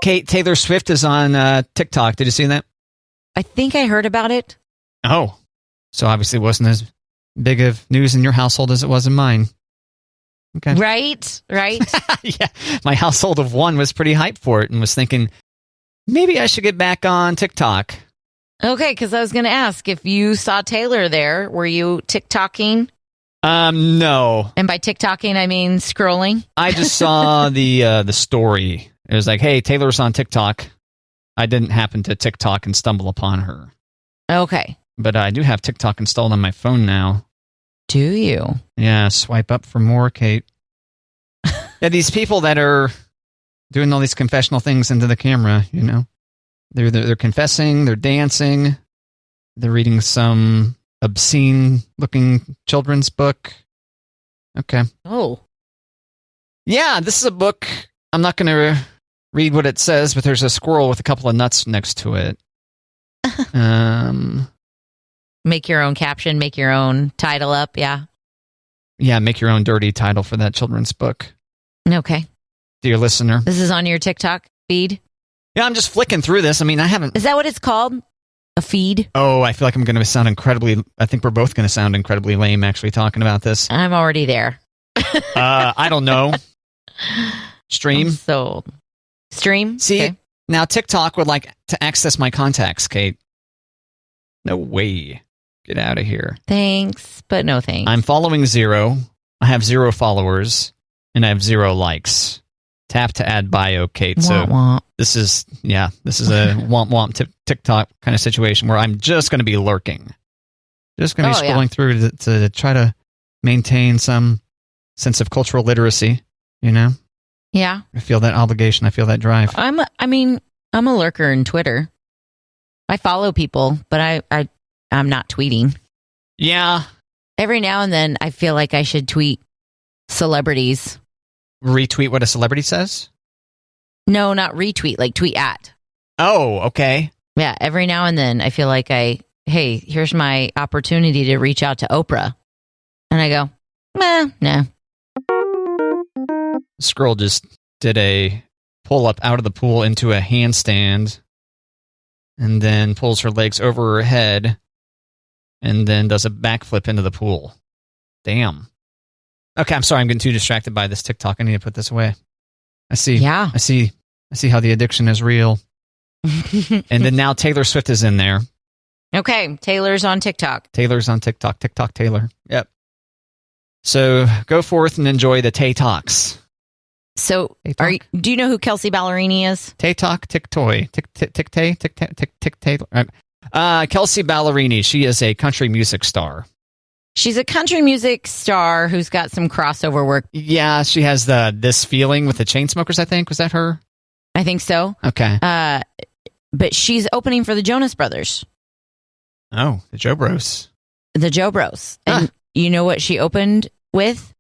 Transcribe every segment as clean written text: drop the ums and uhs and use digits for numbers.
Kate, Taylor Swift is on TikTok. Did you see that? I think I heard about it. Oh. So obviously it wasn't as big of news in your household as it was in mine. Okay. Right. Yeah. My household of one was pretty hyped for it and was thinking, maybe I should get back on TikTok. Okay, because I was going to ask if you saw Taylor there, were you TikToking? No. And by TikToking, I mean scrolling? I just saw the story. It was like, hey, Taylor's on TikTok. I didn't happen to TikTok and stumble upon her. Okay. But I do have TikTok installed on my phone now. Do you? Yeah, swipe up for more, Kate. Yeah, these people that are doing all these confessional things into the camera, you know. They're confessing, they're dancing, they're reading some obscene-looking children's book. Okay. Oh. Yeah, this is a book. I'm not going to read what it says, but there's a squirrel with a couple of nuts next to it. Make your own caption, make your own title up, yeah. Yeah, make your own dirty title for that children's book. Okay. Dear listener. This is on your TikTok feed? Yeah, I'm just flicking through this. I mean, I haven't... Is that what it's called? A feed? Oh, I feel like I'm going to sound incredibly... I think we're both going to sound incredibly lame actually talking about this. I'm already there. I don't know. Stream? So, stream? See, okay. Now TikTok would like to access my contacts, Kate. No way. Get out of here. Thanks, but no thanks. I'm following 0. I have 0 followers, and I have 0 likes. Tap to add bio, Kate. Womp, womp. This is a womp womp TikTok kind of situation where I'm just going to be lurking. Just going to be scrolling through to try to maintain some sense of cultural literacy, you know? Yeah. I feel that obligation. I feel that drive. I'm a lurker in Twitter. I follow people, but I'm not tweeting. Yeah. Every now and then I feel like I should tweet celebrities. Retweet what a celebrity says? No, not retweet, like tweet at. Oh, okay. Yeah, every now and then I feel like hey, here's my opportunity to reach out to Oprah. And I go, nah. This girl just did a pull up out of the pool into a handstand and then pulls her legs over her head and then does a backflip into the pool. Damn. Okay, I'm sorry. I'm getting too distracted by this TikTok. I need to put this away. I see. Yeah. I see how the addiction is real. And then now Taylor Swift is in there. Okay, Taylor's on TikTok. Taylor's on TikTok. TikTok Taylor. Yep. So go forth and enjoy the Tay Talks. So, do you know who Kelsey Ballerini is? Tay Talk, Tick Toy, Tick Tay, Tick Taylor. Kelsey Ballerini. She is a country music star. She's a country music star who's got some crossover work. Yeah, she has This Feeling with the Chainsmokers, I think. Was that her? I think so. Okay. But she's opening for the Jonas Brothers. Oh, the Joe Bros. The Joe Bros. And you know what she opened with?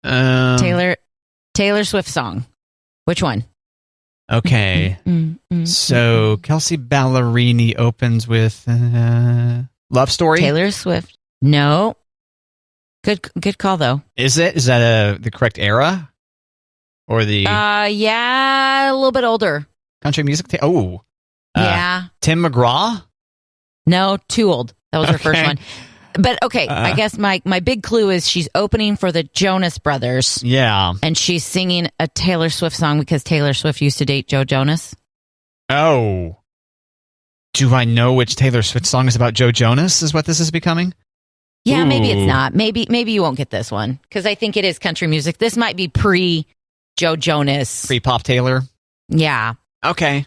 Taylor Swift song. Which one? Okay. So Kelsey Ballerini opens with Love Story? Taylor Swift. No. Good call, though. Is it? Is that the correct era? Or the... yeah, a little bit older. Country music? Yeah. Tim McGraw? No, too old. That was her first one. But okay, I guess my big clue is she's opening for the Jonas Brothers. Yeah. And she's singing a Taylor Swift song because Taylor Swift used to date Joe Jonas. Oh. Do I know which Taylor Swift song is about Joe Jonas is what this is becoming? Yeah, maybe it's not. Maybe you won't get this one because I think it is country music. This might be pre-Joe Jonas. Pre-Pop Taylor? Yeah. Okay.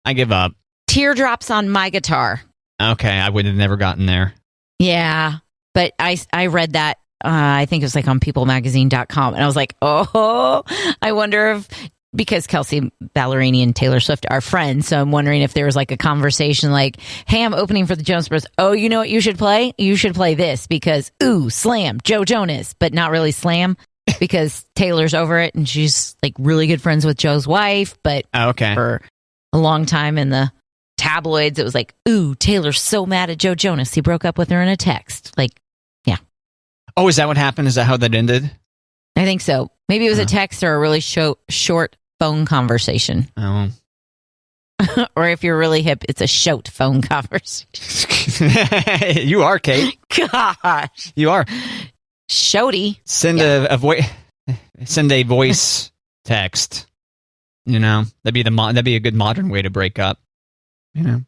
I give up. Teardrops on My Guitar. Okay, I would have never gotten there. Yeah, but I read that, I think it was like on peoplemagazine.com, and I was like, oh, I wonder if, because Kelsey Ballerini and Taylor Swift are friends, so I'm wondering if there was like a conversation like, hey, I'm opening for the Jonas Brothers. Oh, you know what you should play? You should play this because, ooh, slam, Joe Jonas, but not really slam because Taylor's over it, and she's like really good friends with Joe's wife, but for a long time in the tabloids, it was like, ooh, Taylor's so mad at Joe Jonas. He broke up with her in a text. Like, yeah. Oh, is that what happened? Is that how that ended? I think so. Maybe it was a text or a really short phone conversation. Oh. Or if you're really hip, it's a shout phone conversation. You are, Kate. Gosh. You are. Shouty. Send a voice text. You know, that'd be a good modern way to break up. You know,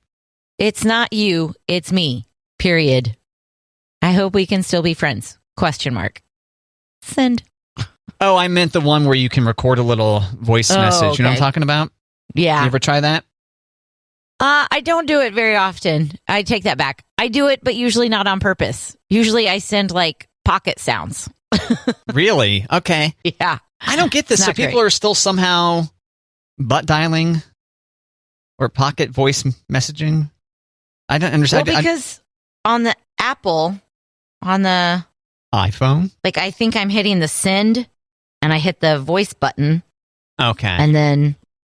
it's not you, it's me. Period. I hope we can still be friends. ? Send. Oh, I meant the one where you can record a little voice message. Okay. You know what I'm talking about? Yeah. You ever try that? I don't do it very often. I take that back. I do it, but usually not on purpose. Usually I send like pocket sounds. Really? Okay. Yeah. I don't get this. So people are still somehow butt dialing or pocket voice messaging. I don't understand. Well, because on the Apple, on the iPhone, like I think I'm hitting the send and I hit the voice button. Okay. And then,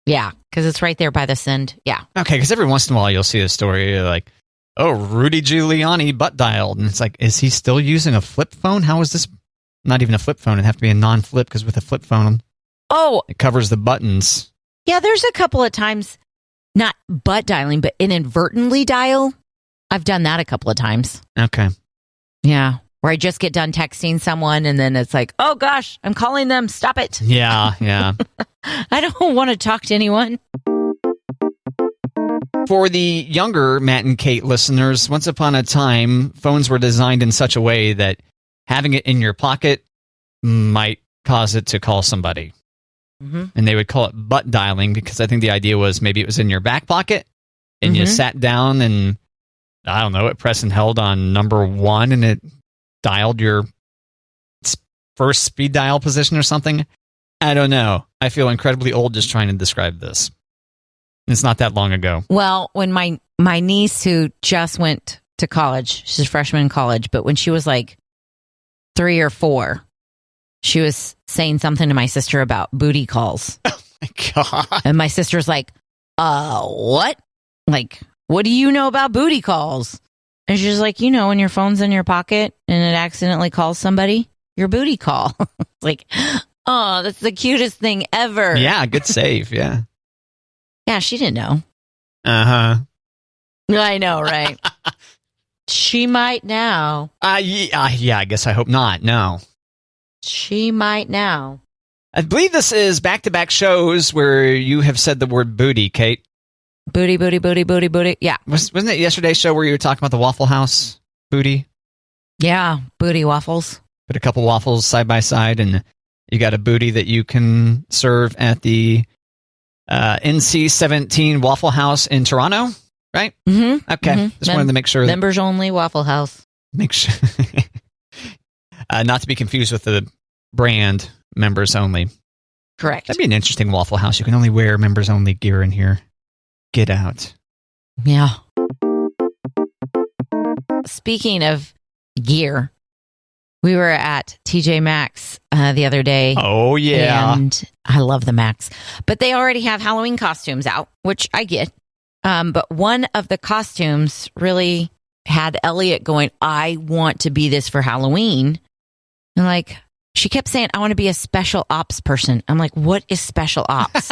yeah, because it's right there by the send. Yeah. Okay, because every once in a while you'll see a story like, oh, Rudy Giuliani butt dialed. And it's like, is he still using a flip phone? How is this not even a flip phone? It'd have to be a non-flip because with a flip phone, it covers the buttons. Yeah, there's a couple of times, not butt dialing, but inadvertently dial. I've done that a couple of times. Okay. Yeah. Where I just get done texting someone and then it's like, oh gosh, I'm calling them. Stop it. Yeah, yeah. I don't want to talk to anyone. For the younger Matt and Kate listeners, once upon a time, phones were designed in such a way that having it in your pocket might cause it to call somebody. Mm-hmm. And they would call it butt dialing because I think the idea was maybe it was in your back pocket and you sat down and, I don't know, it pressed and held on number 1 and it dialed your first speed dial position or something. I don't know. I feel incredibly old just trying to describe this. It's not that long ago. Well, when my niece who just went to college, she's a freshman in college, but when she was like 3 or 4, she was saying something to my sister about booty calls. Oh my God. And my sister's like, what? Like, what do you know about booty calls? And she's like, you know, when your phone's in your pocket and it accidentally calls somebody, your booty call. Like, oh, that's the cutest thing ever. Yeah, good save. Yeah. Yeah, she didn't know. Uh-huh. I know, right? She might now. Yeah, I guess I hope not. No. She might now. I believe this is back-to-back shows where you have said the word booty, Kate. Booty, booty, booty, booty, booty. Yeah. Wasn't it yesterday's show where you were talking about the Waffle House booty? Yeah, booty waffles. Put a couple waffles side by side, and you got a booty that you can serve at the NC-17 Waffle House in Toronto, right? Mm-hmm. Okay. Mm-hmm. Just wanted to make sure. Members only Waffle House. Make sure. Not to be confused with the brand members only. Correct. That'd be an interesting Waffle House. You can only wear members only gear in here. Get out. Yeah. Speaking of gear, we were at TJ Maxx the other day. Oh, yeah. And I love the Maxx. But they already have Halloween costumes out, which I get. But one of the costumes really had Elliot going, I want to be this for Halloween. And like, she kept saying, I want to be a special ops person. I'm like, what is special ops?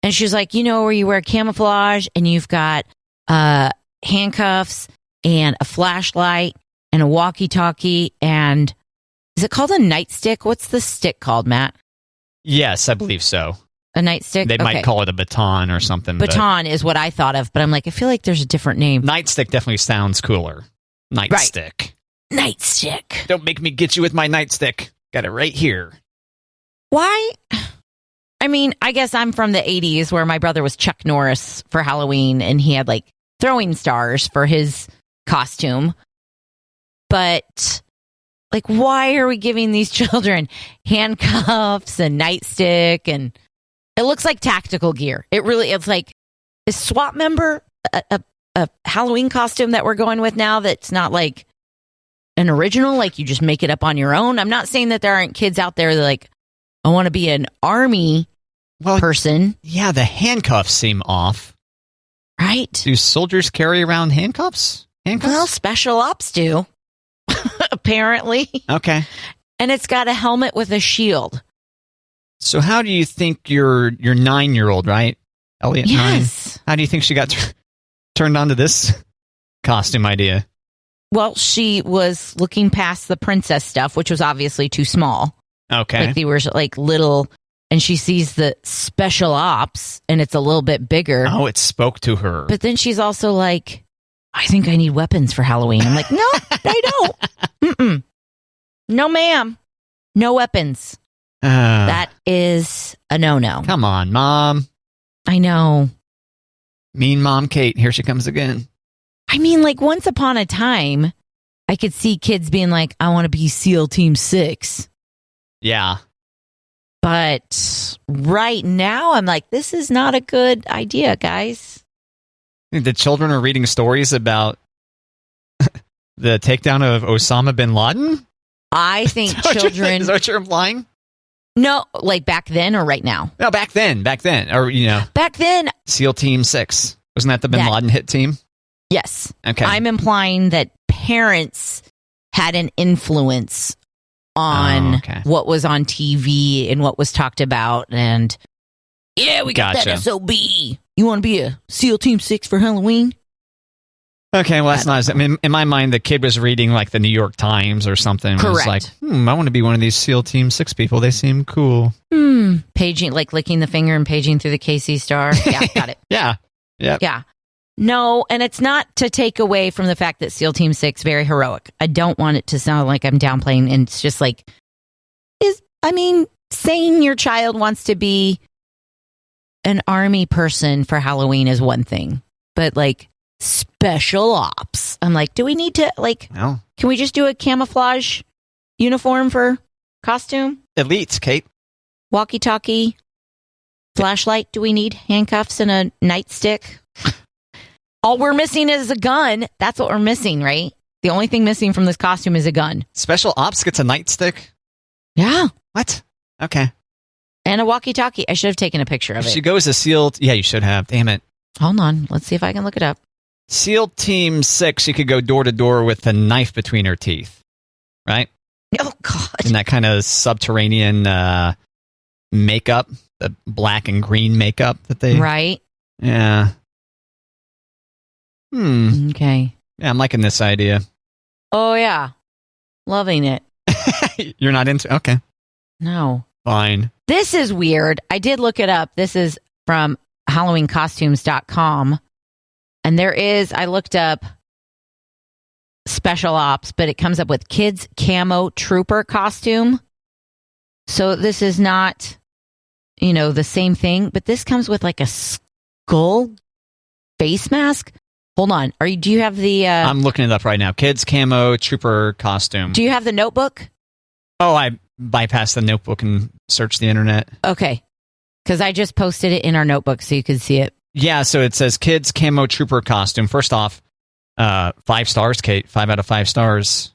And she's like, you know, where you wear camouflage and you've got handcuffs and a flashlight and a walkie-talkie and is it called a nightstick? What's the stick called, Matt? Yes, I believe so. A nightstick? They might call it a baton or something. Baton is what I thought of, but I'm like, I feel like there's a different name. Nightstick definitely sounds cooler. Nightstick. Right. Nightstick. Don't make me get you with my nightstick. Got it right here. Why? I mean, I guess I'm from the 80s where my brother was Chuck Norris for Halloween and he had like throwing stars for his costume. But like, why are we giving these children handcuffs and nightstick? And it looks like tactical gear. It's like, is SWAT member a Halloween costume that we're going with now that's not like an original, like you just make it up on your own? I'm not saying that there aren't kids out there that like, I want to be an army person. Yeah, the handcuffs seem off. Right. Do soldiers carry around handcuffs? Well, special ops do. Apparently. Okay. And it's got a helmet with a shield. So how do you think your 9-year-old, right? Elliot, Yes. 9. How do you think she got turned on to this costume idea? Well, she was looking past the princess stuff, which was obviously too small. Okay. Like they were like little, and she sees the special ops, and it's a little bit bigger. Oh, it spoke to her. But then she's also like, I think I need weapons for Halloween. I'm like, no, they don't. Mm-mm. No, ma'am. No weapons. That is a no-no. Come on, Mom. I know. Mean Mom Kate, here she comes again. I mean, like, once upon a time, I could see kids being like, I want to be SEAL Team 6. Yeah. But right now, I'm like, this is not a good idea, guys. The children are reading stories about the takedown of Osama bin Laden? I think children... Is that what you're implying? No, like back then or right now? No, back then. Or, Back then... SEAL Team 6. Wasn't that the bin Laden hit team? Yes. Okay. I'm implying that parents had an influence on what was on TV and what was talked about. And, yeah, we got that SOB. You want to be a SEAL Team 6 for Halloween? Okay, well, that's nice. I mean, in my mind, the kid was reading like the New York Times or something. Correct. It was like, I want to be one of these SEAL Team 6 people. They seem cool. Paging, like licking the finger and paging through the KC star. Yeah, got it. Yeah. Yeah. No, and it's not to take away from the fact that SEAL Team 6 very heroic. I don't want it to sound like I'm downplaying, and it's just like, saying your child wants to be an army person for Halloween is one thing, but like special ops, I'm like, do we need to can we just do a camouflage uniform for costume? Elites, Kate. Walkie-talkie, flashlight. Do we need handcuffs and a nightstick? All we're missing is a gun. That's what we're missing, right? The only thing missing from this costume is a gun. Special ops gets a nightstick? Yeah. What? Okay. And a walkie-talkie. I should have taken a picture of it. She goes to SEAL... Yeah, you should have. Damn it. Hold on. Let's see if I can look it up. SEAL Team 6, she could go door to door with a knife between her teeth. Right? Oh, God. And that kind of subterranean makeup. The black and green makeup that they... Right. Yeah. Okay. Yeah, I'm liking this idea. Oh, yeah. Loving it. You're not into... Okay. No. Fine. This is weird. I did look it up. This is from HalloweenCostumes.com. And I looked up special ops, but it comes up with kids camo trooper costume. So this is not, the same thing, but this comes with like a skull face mask. Hold on. Do you have the... I'm looking it up right now. Kids camo trooper costume. Do you have the notebook? Oh, I bypassed the notebook and searched the internet. Okay. Because I just posted it in our notebook so you could see it. Yeah, so it says kids camo trooper costume. First off, 5 stars, Kate. 5 out of 5 stars.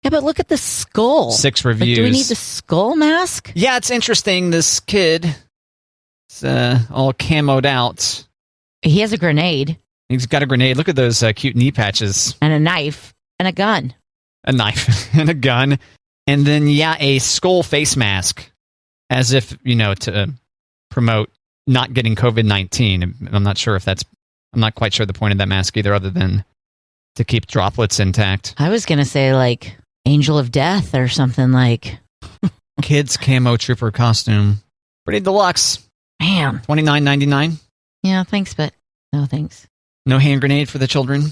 Yeah, but look at the skull. 6 reviews. Like, do we need the skull mask? Yeah, it's interesting. This kid is all camoed out. He has a grenade. He's got a grenade. Look at those cute knee patches. And a knife. And a gun. A knife and a gun. And then, a skull face mask. As if, to promote not getting COVID-19. I'm not quite sure the point of that mask either, other than to keep droplets intact. I was going to say, like, Angel of Death or something like. Kids camo trooper costume. Pretty deluxe. Man. $29.99. Yeah, thanks, but no thanks. No hand grenade for the children?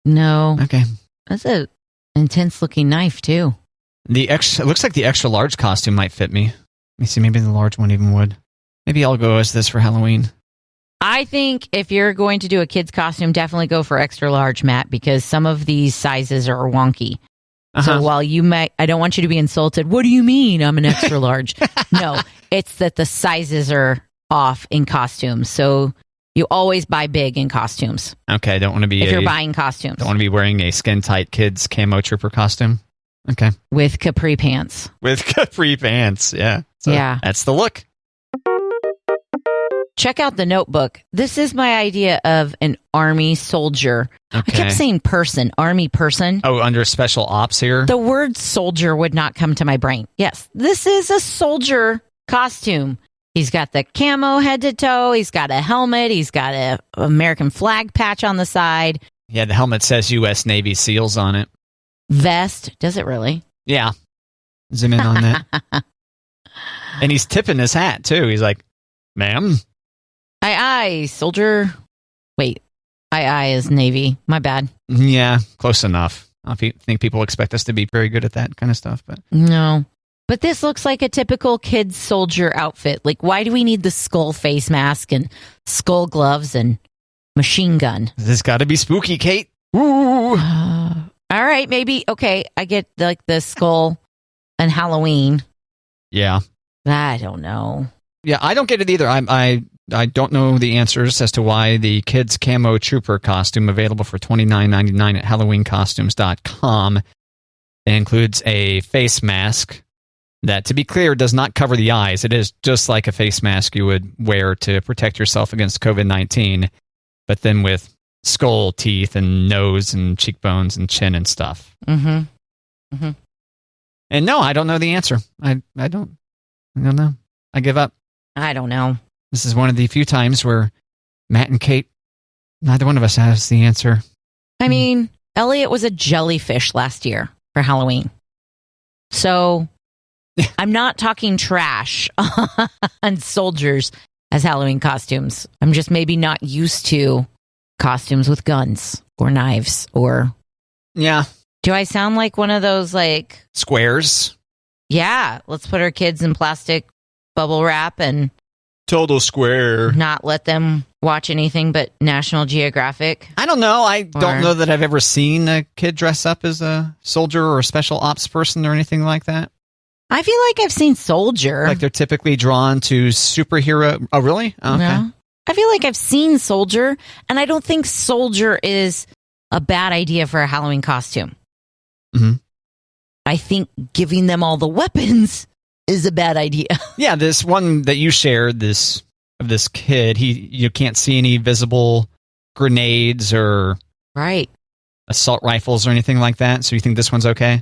No. Okay. That's a intense looking knife, too. It looks like the extra large costume might fit me. Let me see, maybe the large one even would. Maybe I'll go as this for Halloween. I think if you're going to do a kid's costume, definitely go for extra large, Matt, because some of these sizes are wonky. So while I don't want you to be insulted. What do you mean I'm an extra large? No, it's that the sizes are off in costumes. So you always buy big in costumes. Okay, don't want to be if you're buying costumes. Don't want to be wearing a skin tight kids camo trooper costume. Okay. With capri pants. Yeah. So that's the look. Check out the notebook. This is my idea of an army soldier. Okay. I kept saying person, army person. Oh, under special ops here? The word soldier would not come to my brain. Yes, this is a soldier costume. He's got the camo head to toe. He's got a helmet. He's got a American flag patch on the side. Yeah, the helmet says U.S. Navy SEALs on it. Vest. Does it really? Yeah. Zoom in on that. And he's tipping his hat, too. He's like, ma'am. Aye, soldier. Wait. Aye is Navy. My bad. Yeah, close enough. I think people expect us to be very good at that kind of stuff, but no. But this looks like a typical kid soldier outfit. Like, why do we need the skull face mask and skull gloves and machine gun? This got to be spooky, Kate. Ooh. All right, maybe. Okay, I get like the skull and Halloween. Yeah. I don't know. Yeah, I don't get it either. I don't know the answers as to why the kids camo trooper costume available for $29.99 at HalloweenCostumes.com. It includes a face mask that, to be clear, does not cover the eyes. It is just like a face mask you would wear to protect yourself against COVID-19, but then with skull teeth and nose and cheekbones and chin and stuff. Mm-hmm. Mm-hmm. And no, I don't know the answer. I don't know. I give up. I don't know. This is one of the few times where Matt and Kate, neither one of us has the answer. I mean, Elliot was a jellyfish last year for Halloween. So I'm not talking trash on soldiers as Halloween costumes. I'm just maybe not used to costumes with guns or knives or... Yeah. Do I sound like one of those like... Squares? Yeah. Let's put our kids in plastic bubble wrap and... Total square. Not let them watch anything but National Geographic. I don't know. I don't know that I've ever seen a kid dress up as a soldier or a special ops person or anything like that. I feel like I've seen soldier. Like they're typically drawn to superhero. Oh, really? Okay. No. I feel like I've seen soldier, and I don't think soldier is a bad idea for a Halloween costume. Mm-hmm. I think giving them all the weapons is a bad idea. Yeah, this one that you shared, this kid, you can't see any visible grenades or right assault rifles or anything like that. So you think this one's okay?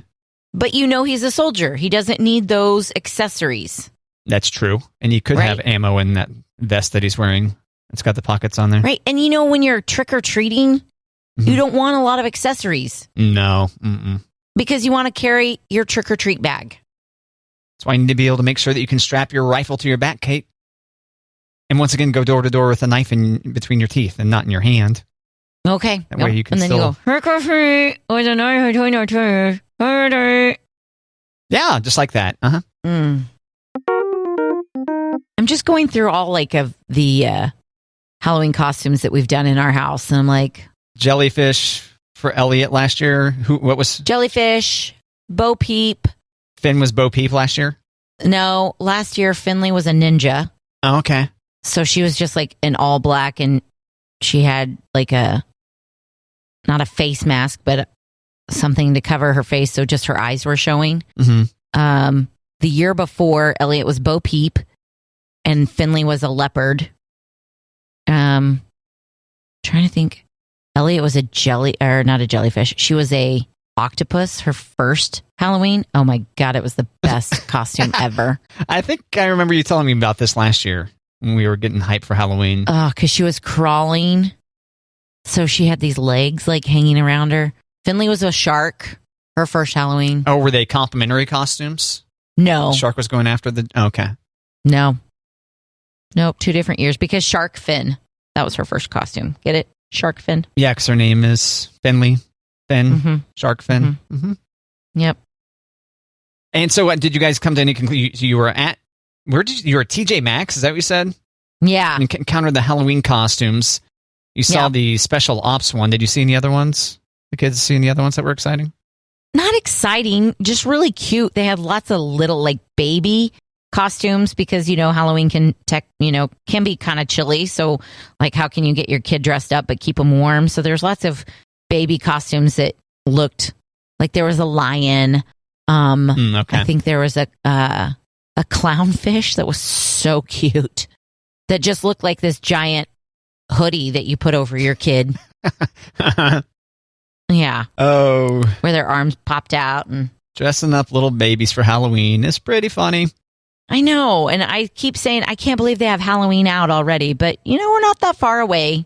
But he's a soldier. He doesn't need those accessories. That's true. And he could have ammo in that vest that he's wearing. It's got the pockets on there. Right. And when you're trick-or-treating, you don't want a lot of accessories. No. Mm-mm. Because you want to carry your trick-or-treat bag. That's why you need to be able to make sure that you can strap your rifle to your back, Kate. And once again, go door to door with a knife in between your teeth and not in your hand. Okay. That way you can and then still... you go, trick-or-treat with a knife between your teeth. Yeah, just like that. Uh-huh. I'm just going through all of the Halloween costumes that we've done in our house, and I'm like, jellyfish for Elliot last year. What was jellyfish? Bo Peep. Finn was Bo Peep last year. No, last year Finley was a ninja. Oh, okay. So she was just like in all black, and she had like not a face mask, but something to cover her face, so just her eyes were showing. Mm-hmm. The year before, Elliot was Bo Peep, and Finley was a leopard. Trying to think. Elliot was not a jellyfish. She was a octopus, her first Halloween. Oh my God, it was the best costume ever. I think I remember you telling me about this last year when we were getting hyped for Halloween. Oh, because she was crawling. So she had these legs like hanging around her. Finley was a shark, her first Halloween. Oh, were they complimentary costumes? No. The shark was going after the... Okay. No. Nope, 2 different years. Because Shark Fin, that was her first costume. Get it? Shark Fin. Yeah, because her name is Finley. Finn. Mm-hmm. Shark Fin. Mm-hmm. Mm-hmm. Yep. And so did you guys come to any conclusion? You were at... You were at TJ Maxx, is that what you said? Yeah. And encountered the Halloween costumes. You saw the special ops one. Did you see any other ones? The kids see any other ones that were exciting? Not exciting, just really cute. They had lots of little baby costumes because Halloween can be kind of chilly. So how can you get your kid dressed up but keep them warm? So there's lots of baby costumes that looked like there was a lion. Okay. I think there was a clownfish that was so cute that just looked like this giant hoodie that you put over your kid. Yeah. Oh. Where their arms popped out. And dressing up little babies for Halloween is pretty funny. I know. And I keep saying, I can't believe they have Halloween out already. But, we're not that far away.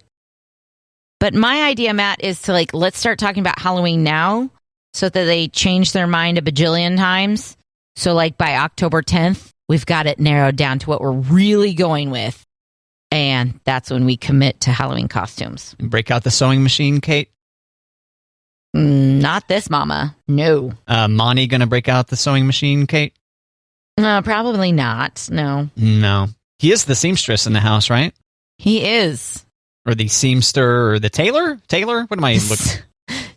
But my idea, Matt, is to let's start talking about Halloween now so that they change their mind a bajillion times. So by October 10th, we've got it narrowed down to what we're really going with. And that's when we commit to Halloween costumes. Break out the sewing machine, Kate? Not this, Mama. No. Monty going to break out the sewing machine, Kate? No, probably not. No. No. He is the seamstress in the house, right? He is. Or the seamster, or the tailor? Tailor? What am I looking?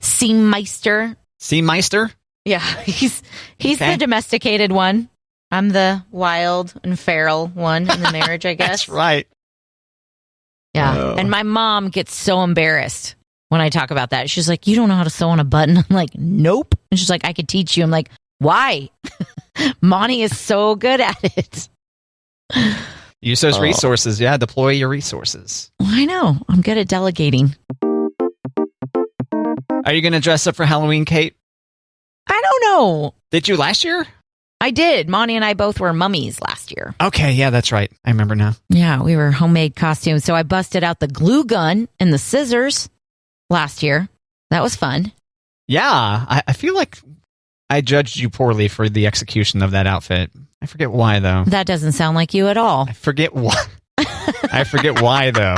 Seammeister. Seammeister? Yeah, he's the domesticated one. I'm the wild and feral one in the marriage, I guess. That's right. Yeah, and my mom gets so embarrassed when I talk about that. She's like, "You don't know how to sew on a button?" I'm like, "Nope." And she's like, "I could teach you." I'm like, "Why?" Monty is so good at it. Use those resources. Yeah, deploy your resources. I know. I'm good at delegating. Are you going to dress up for Halloween, Kate? I don't know. Did you last year? I did. Monty and I both were mummies last year. Okay, yeah, that's right. I remember now. Yeah, we were homemade costumes. So I busted out the glue gun and the scissors last year. That was fun. Yeah, I feel like I judged you poorly for the execution of that outfit. I forget why, though. That doesn't sound like you at all. I forget why. I forget why, though.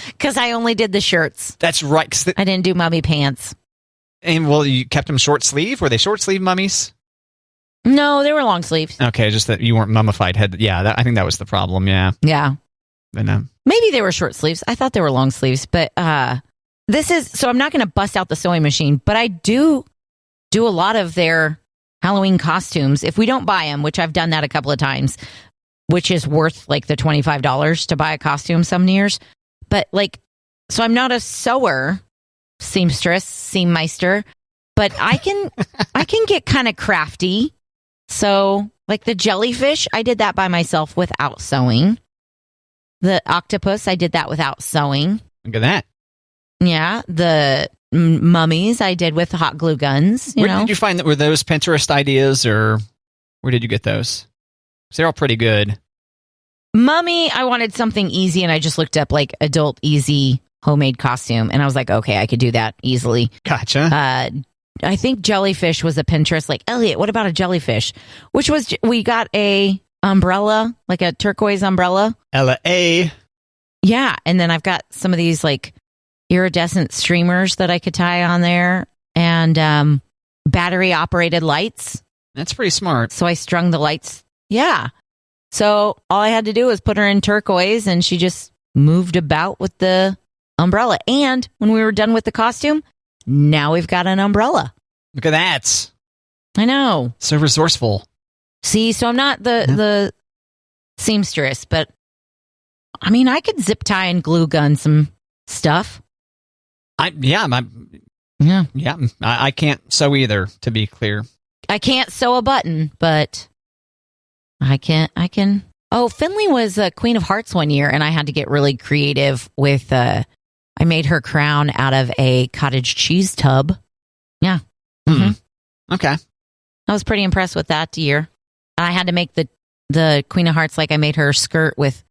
Because I only did the shirts. That's right. I didn't do mummy pants. And, well, you kept them short sleeve? Were they short sleeve mummies? No, they were long sleeves. Okay, just that you weren't mummified head. Yeah, I think that was the problem, yeah. Yeah. But, maybe they were short sleeves. I thought they were long sleeves. But so I'm not going to bust out the sewing machine, but I do a lot of their Halloween costumes. If we don't buy them, which I've done that a couple of times, which is worth the $25 to buy a costume some years. But so I'm not a sewer, seamstress, seammeister, but I can get kind of crafty. So the jellyfish, I did that by myself without sewing. The octopus, I did that without sewing. Look at that. Yeah, the mummies I did with hot glue guns. Where did you find that? Were those Pinterest ideas, or where did you get those? 'Cause they're all pretty good. Mummy, I wanted something easy, and I just looked up adult easy homemade costume, and I was like, okay, I could do that easily. Gotcha. I think jellyfish was a Pinterest. Elliot, what about a jellyfish? Which was, we got a umbrella, a turquoise umbrella. LA. Yeah, and then I've got some of these iridescent streamers that I could tie on there, and battery operated lights. That's pretty smart. So I strung the lights. Yeah. So all I had to do was put her in turquoise, and she just moved about with the umbrella. And when we were done with the costume, now we've got an umbrella. Look at that. I know. So resourceful. See, so I'm not the seamstress, but I mean, I could zip tie and glue gun some stuff. I can't sew either, to be clear. I can't sew a button, but I can. Oh, Finley was a Queen of Hearts one year, and I had to get really creative with, I made her crown out of a cottage cheese tub. Yeah. Mm-hmm. Okay. I was pretty impressed with that year. I had to make the Queen of Hearts, I made her skirt with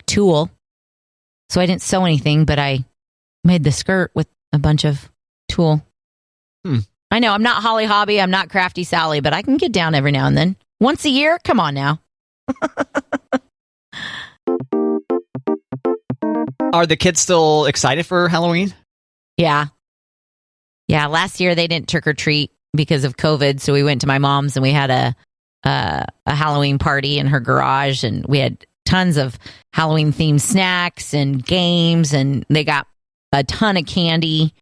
tulle. So I didn't sew anything, but I made the skirt with a bunch of tulle. I know, I'm not Holly Hobby, I'm not Crafty Sally, but I can get down every now and then. Once a year? Come on now. Are the kids still excited for Halloween? Yeah. Yeah, last year they didn't trick or treat because of COVID, so we went to my mom's and we had a Halloween party in her garage, and we had tons of Halloween themed snacks and games, and they got a ton of candy.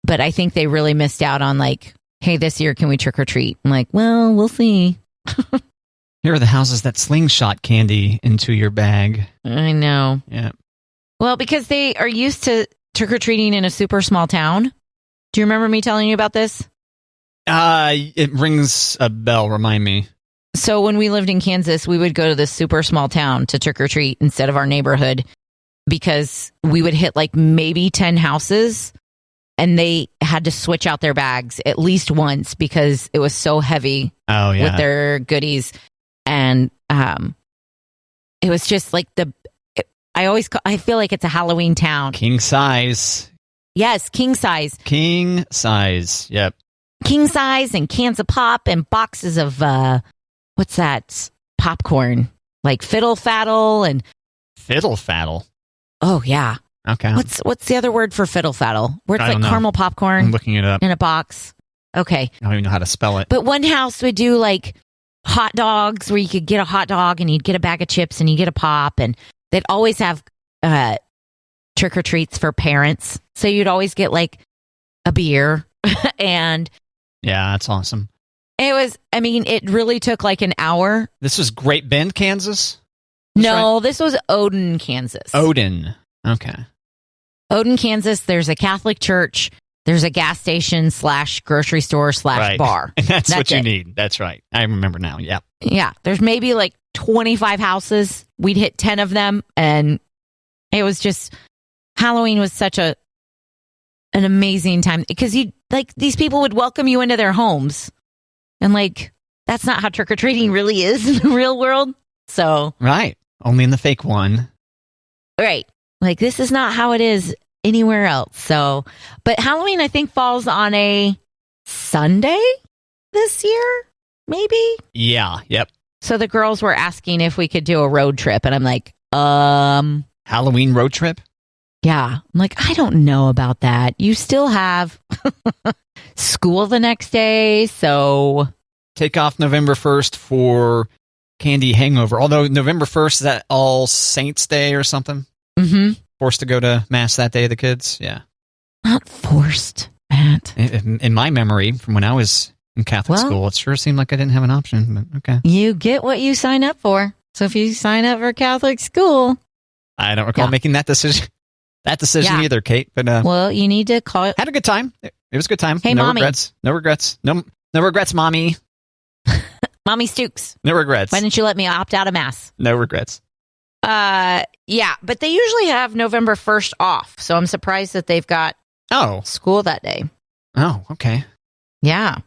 But I think they really missed out on hey, this year can we trick or treat? I'm like, well, we'll see. Here are the houses that slingshot candy into your bag. I know. Yeah. Well, because they are used to trick or treating in a super small town. Do you remember me telling you about this? It rings a bell. Remind me. So when we lived in Kansas, we would go to this super small town to trick or treat instead of our neighborhood, because we would hit maybe 10 houses, and they had to switch out their bags at least once because it was so heavy with their goodies. and it was just like I feel like it's a Halloween town. King size. Yes, king size. King size. Yep. King size and cans of pop and boxes of what's that? Popcorn. Like fiddle faddle and Fiddle faddle. oh yeah. Okay. What's the other word for fiddle faddle? Where it's I like don't know. caramel I'm popcorn looking it up. in a box. Okay. I don't even know how to spell it. But one house would do like hot dogs where you could get a hot dog and you'd get a bag of chips and you get a pop, and they'd always have trick or treats for parents. So you'd always get like a beer and Yeah, that's awesome. it really took like an hour. This was Great Bend, Kansas? No, this was Odin, Kansas. Odin. Okay. Odin, Kansas. There's a Catholic church. There's a gas station / grocery store / Right. bar. And that's what you it. need. That's right. I remember now. Yep. Yeah. There's maybe like 25 houses. We'd hit 10 of them. And it was just, Halloween was such an amazing time because these people would welcome you into their homes. And like, that's not how trick-or-treating really is in the real world. So. Right. Only in the fake one. Right. Like, this is not how it is anywhere else. So, but Halloween, I think, falls on a Sunday this year, maybe. Yeah. Yep. So the girls were asking if we could do a road trip, and I'm like, Halloween road trip? yeah. I'm like, I don't know about that. You still have school the next day, so Take off November 1st for Candy Hangover. Although November 1st, is that All Saints Day or something? mm-hmm. Forced to go to Mass that day, the kids? Yeah. Not forced, Matt. In my memory, from when I was in Catholic school, it sure seemed like I didn't have an option, but okay. You get what you sign up for. So if you sign up for Catholic school, I don't recall making that decision. Either, Kate. But well, you need to call it. Had a good time. It was a good time. Hey, no Mommy. regrets. No regrets. No regrets, Mommy. Mommy Stukes. No regrets. Why didn't you let me opt out of Mass? No regrets. Yeah, but they usually have November 1st off, so I'm surprised that they've got school that day. Oh, okay. Yeah.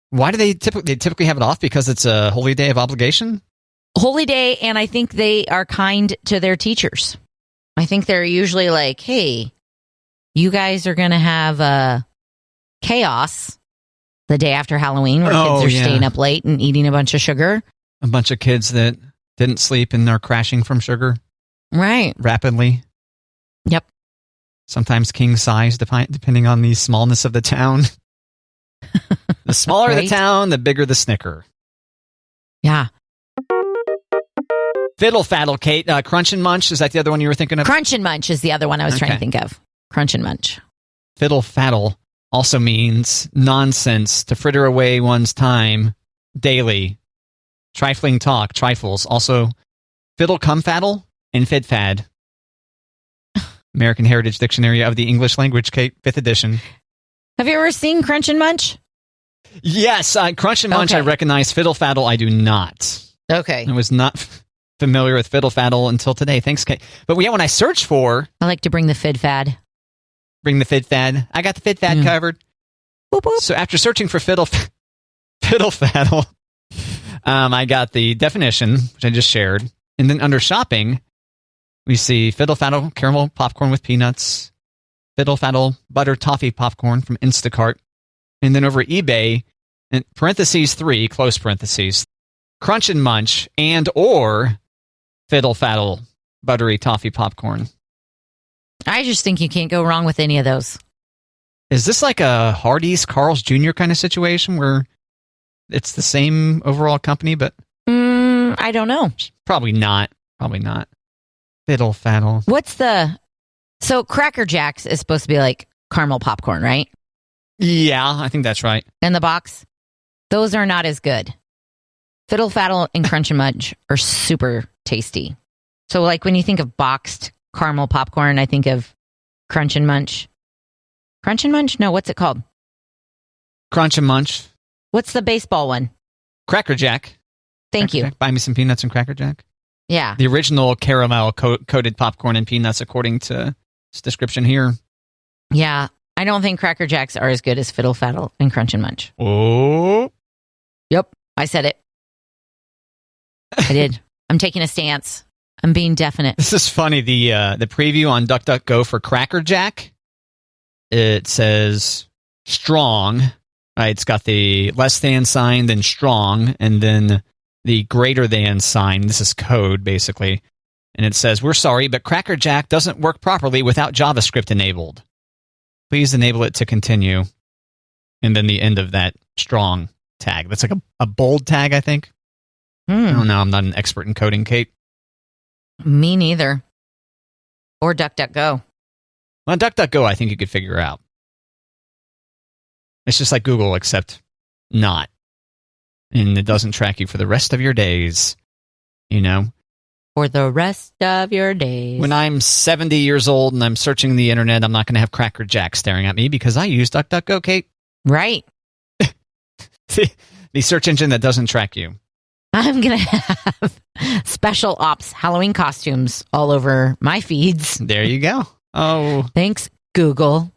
Why do they typically have it off? Because it's a holy day of obligation? Holy day, and I think they are kind to their teachers. I think they're usually like, hey, you guys are going to have chaos the day after Halloween where kids are staying up late and eating a bunch of sugar. A bunch of kids that didn't sleep and are crashing from sugar. Right. Rapidly. Yep. Sometimes king size, depending on the smallness of the town. The smaller the town, the bigger the snicker. Yeah. Fiddle faddle, Kate. Crunch and munch, is that the other one you were thinking of? Crunch and munch is the other one I was trying to think of. Crunch and munch. Fiddle faddle also means nonsense, to fritter away one's time daily. Trifling talk, trifles. Also, fiddle cum faddle and fid fad. American Heritage Dictionary of the English Language, Kate, 5th edition. Have you ever seen Crunch and Munch? Yes, Crunch and Munch I recognize. Fiddle faddle I do not. Okay. I was not familiar with fiddle faddle until today. Thanks, Kate. But yeah, when I search for... I like to bring the fid fad. Bring the fid fad. I got the fid fad covered. Boop, boop. So after searching for fiddle faddle, I got the definition, which I just shared. And then under shopping, we see fiddle faddle caramel popcorn with peanuts, fiddle faddle butter toffee popcorn from Instacart. And then over eBay, in parentheses 3, close parentheses, Crunch and Munch and or fiddle faddle buttery toffee popcorn. I just think you can't go wrong with any of those. Is this like a Hardee's, Carl's Jr. kind of situation where it's the same overall company, but... I don't know. Probably not. Probably not. Fiddle faddle. So Cracker Jacks is supposed to be like caramel popcorn, right? Yeah, I think that's right. In the box? Those are not as good. Fiddle faddle and Crunch and Munch are super tasty. So like when you think of boxed caramel popcorn, I think of Crunch and Munch. Crunch and Munch? No, what's it called? Crunch and Munch. What's the baseball one? Cracker Jack. Thank you. Jack. Buy me some peanuts and Cracker Jack. Yeah. The original caramel coated popcorn and peanuts, according to this description here. Yeah. I don't think Cracker Jacks are as good as Fiddle Faddle and Crunch and Munch. Oh. Yep. I said it. I did. I'm taking a stance. I'm being definite. This is funny. The preview on DuckDuckGo for Cracker Jack, it says strong. Right, it's got the less than sign, then strong, and then the greater than sign. This is code, basically. And it says, we're sorry, but Cracker Jack doesn't work properly without JavaScript enabled. Please enable it to continue. And then the end of that strong tag. That's like a bold tag, I think. I don't know. I'm not an expert in coding, Kate. Me neither. Or DuckDuckGo. Well, DuckDuckGo, I think you could figure out. It's just like Google, except not. And it doesn't track you for the rest of your days. You know? For the rest of your days. When I'm 70 years old and I'm searching the internet, I'm not going to have Cracker Jack staring at me because I use DuckDuckGo, Kate. Right. The search engine that doesn't track you. I'm going to have special ops Halloween costumes all over my feeds. There you go. Oh. Thanks, Google.